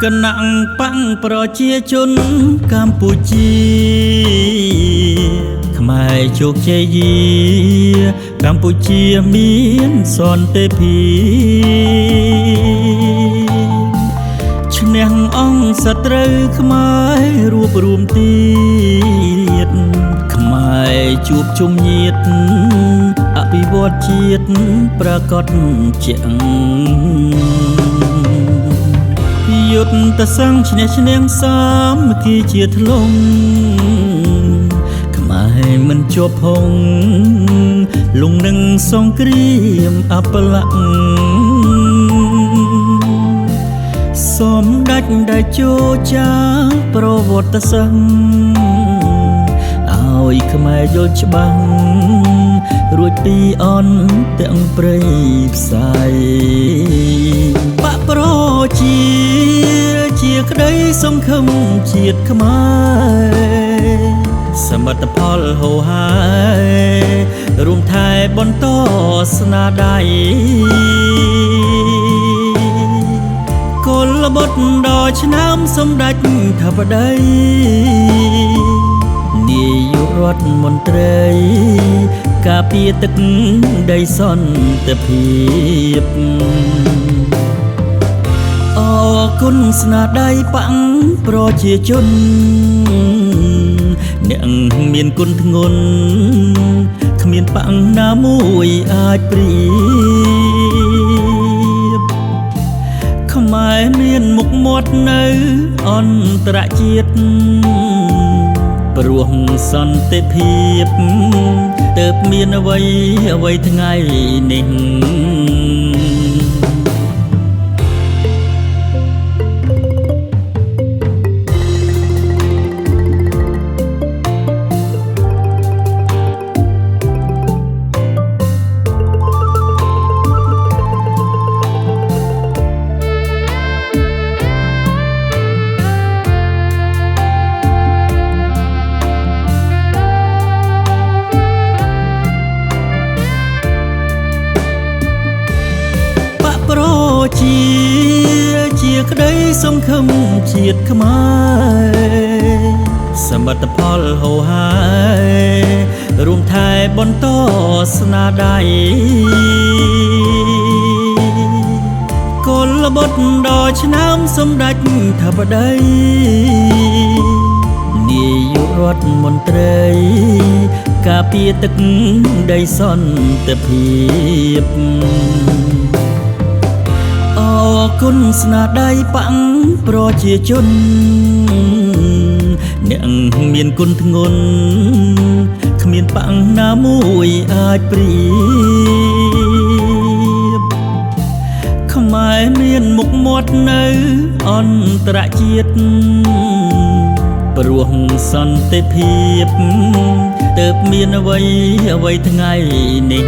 គណៈបាំងប្រជាជនកម្ពុជាខ្មែរជោគជ័យយាកម្ពុជាមានសន្តិភាពឈ្នះអង្គសត្រូវខ្មែររួបរួមទៀតខ្មែរជួបជុំញាតិអភិវឌ្ឍជាតិប្រកបជាយុទ្ធសាស្ត្រឈ្នះឈ្នះសាមគ្គីជាធ្លុំខ្មែរមិនជាប់ហងលងនឹងសង្គ្រាមអបល័ក្ខសំដេចដែលជោចាប្រវត្តិសាស្ត្រឲ្យខ្មែរយល់ច្បាស់រួចពីអន់ទាំងព្រៃផ្សាយបកប្រជាក្តីសង្ឃឹមជាតិខ្មែរសមិទ្ធផលហូរហើយរួមថែបន្តស្នាដៃកុលបុត្រដ៏ឆ្នាំសម្ដេចធិបតីនាយករដ្ឋមន្ត្រីការពារទឹកដីសន្តិភាពអរគុណស្នាដៃបាំងប្រជាជនអ្នកមានគុណធ្ងន់គ្មានបាំងណាមួយអាចប្រៀបខ្មែរមានមុខមាត់នៅអន្តរជាតិព្រោះសន្តិភាពទើបមានអ្វីថ្ងៃនេះជាក្តីសង្ឃឹមជាតិខ្មែរសមិទ្ធផលហូរហើយរួមថែបន្តស្នាដៃកុលបុត្រដ៏ឆ្នាំសម្ដេចធិបតីនាយករដ្ឋមន្ត្រីការពារទឹកដីសន្តិភាពអរគុណស្នាដៃបាំងប្រជាជនអ្នកមានគុណធ្ងន់គ្មានបាំងណាមួយអាចប្រៀបខ្មែរមានមុខមាត់នៅអន្តរជាតិព្រោះសន្តិភាពទើបមានអ្វីថ្ងៃនេះ